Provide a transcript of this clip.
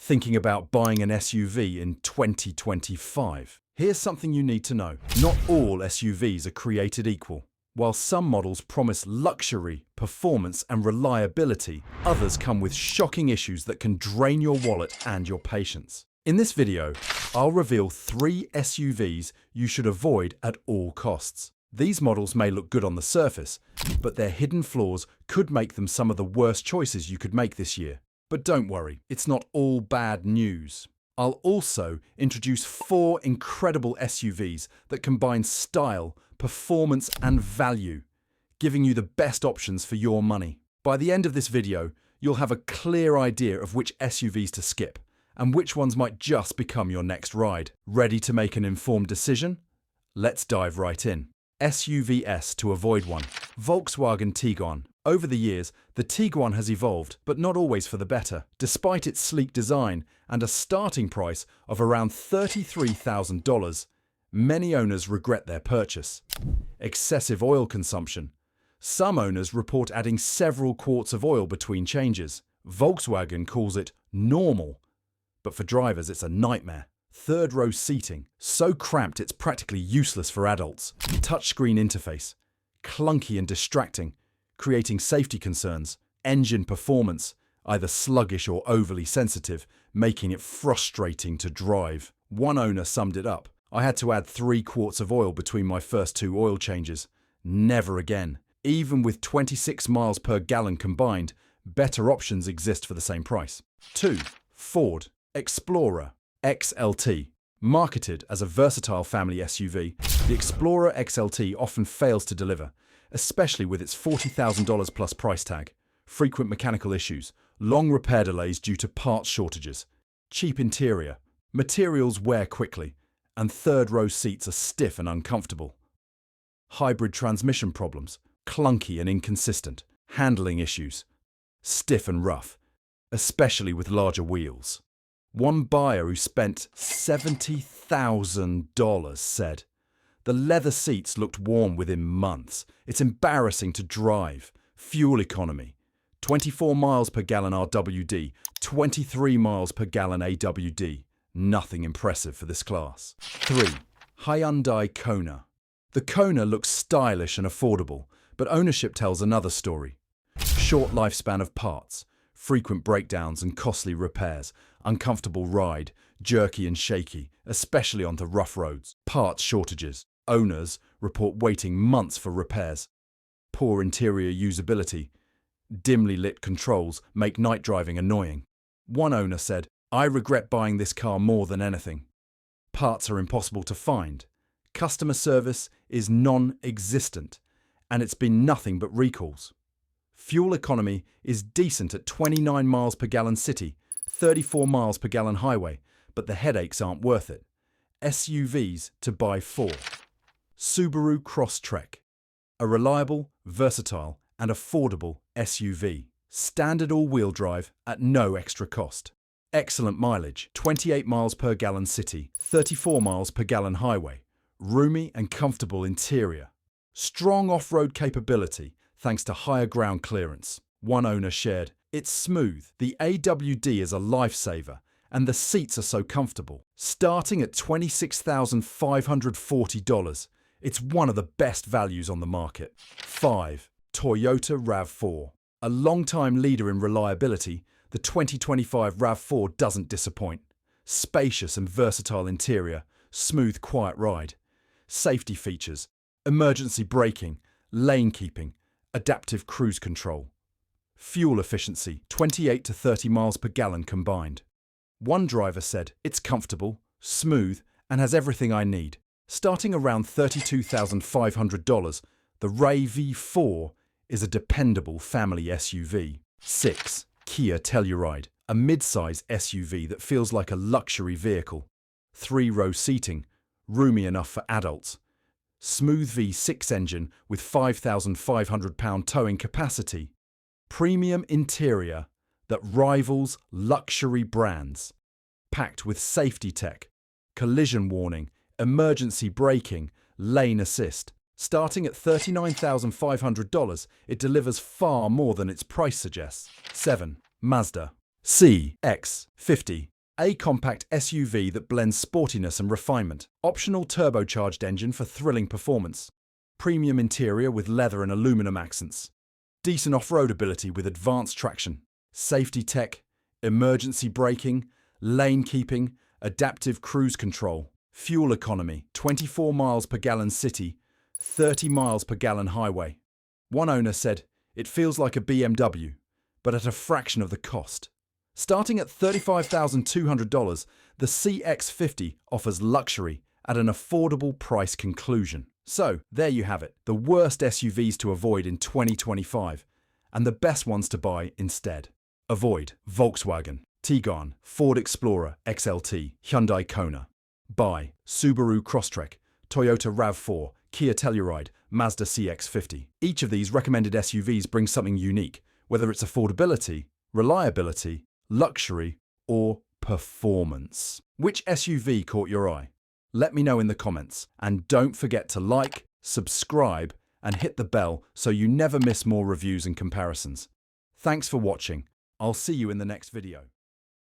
Thinking about buying an SUV in 2025? Here's something you need to know. Not all SUVs are created equal. While some models promise luxury, performance and reliability, others come with shocking issues that can drain your wallet and your patience. In this video, I'll reveal 3 SUVs you should avoid at all costs. These models may look good on the surface, but their hidden flaws could make them some of the worst choices you could make this year. But don't worry, it's not all bad news. I'll also introduce 4 incredible SUVs that combine style, performance and value, giving you the best options for your money. By the end of this video, you'll have a clear idea of which SUVs to skip and which ones might just become your next ride. Ready to make an informed decision? Let's dive right in. SUVs to avoid one. Volkswagen Tiguan. Over the years, the Tiguan has evolved, but not always for the better. Despite its sleek design and a starting price of around $33,000, many owners regret their purchase. Excessive oil consumption. Some owners report adding several quarts of oil between changes. Volkswagen calls it normal, but for drivers it's a nightmare. Third row seating, so cramped it's practically useless for adults. Touchscreen interface, clunky and distracting, creating safety concerns. Engine performance, either sluggish or overly sensitive, making it frustrating to drive. One owner summed it up: "I had to add 3 quarts of oil between my first 2 oil changes. Never again." Even with 26 miles per gallon combined, better options exist for the same price. 2. Ford Explorer XLT. Marketed as a versatile family SUV, the Explorer XLT often fails to deliver, especially with its $40,000 plus price tag. Frequent mechanical issues, long repair delays due to parts shortages, cheap interior, materials wear quickly, and third row seats are stiff and uncomfortable. Hybrid transmission problems, clunky and inconsistent. Handling issues, stiff and rough, especially with larger wheels. One buyer who spent $70,000 said, "The leather seats looked warm within months. It's embarrassing to drive." Fuel economy: 24 miles per gallon RWD, 23 miles per gallon AWD. Nothing impressive for this class. 3. Hyundai Kona. The Kona looks stylish and affordable, but ownership tells another story. Short lifespan of parts, frequent breakdowns and costly repairs, uncomfortable ride, jerky and shaky, especially onto rough roads. Parts shortages. Owners report waiting months for repairs. Poor interior usability. Dimly lit controls make night driving annoying. One owner said, "I regret buying this car more than anything. Parts are impossible to find. Customer service is non-existent, and it's been nothing but recalls." Fuel economy is decent at 29 miles per gallon city, 34 miles per gallon highway, but the headaches aren't worth it. SUVs to buy 4. Subaru Crosstrek. A reliable, versatile and affordable SUV. Standard all-wheel drive at no extra cost. Excellent mileage, 28 miles per gallon city, 34 miles per gallon highway. Roomy and comfortable interior. Strong off-road capability thanks to higher ground clearance. One owner shared, "It's smooth. The AWD is a lifesaver, and the seats are so comfortable." Starting at $26,540, it's one of the best values on the market. 5. Toyota RAV4. A long-time leader in reliability, the 2025 RAV4 doesn't disappoint. Spacious and versatile interior, smooth, quiet ride. Safety features: emergency braking, lane keeping, adaptive cruise control. Fuel efficiency: 28 to 30 miles per gallon combined. One driver said, "It's comfortable, smooth, and has everything I need." Starting around $32,500, the RAV4 is a dependable family SUV. 6. Kia Telluride. A mid-size SUV that feels like a luxury vehicle. 3-row seating, roomy enough for adults. Smooth V6 engine with 5,500-pound towing capacity. Premium interior that rivals luxury brands. Packed with safety tech, collision warning, emergency braking, lane assist. Starting at $39,500, it delivers far more than its price suggests. 7. Mazda CX-50. A compact SUV that blends sportiness and refinement. Optional turbocharged engine for thrilling performance. Premium interior with leather and aluminum accents. Decent off-road ability with advanced traction. Safety tech, emergency braking, lane keeping, adaptive cruise control. Fuel economy, 24 miles per gallon city, 30 miles per gallon highway. One owner said, "It feels like a BMW, but at a fraction of the cost." Starting at $35,200, the CX-50 offers luxury at an affordable price conclusion. So, there you have it, the worst SUVs to avoid in 2025, and the best ones to buy instead. Avoid Volkswagen, Tiguan, Ford Explorer XLT, Hyundai Kona. Buy Subaru Crosstrek, Toyota RAV4, Kia Telluride, Mazda CX-50. Each of these recommended SUVs brings something unique, whether it's affordability, reliability, luxury, or performance. Which SUV caught your eye? Let me know in the comments, and don't forget to like, subscribe, and hit the bell so you never miss more reviews and comparisons. Thanks for watching. I'll see you in the next video.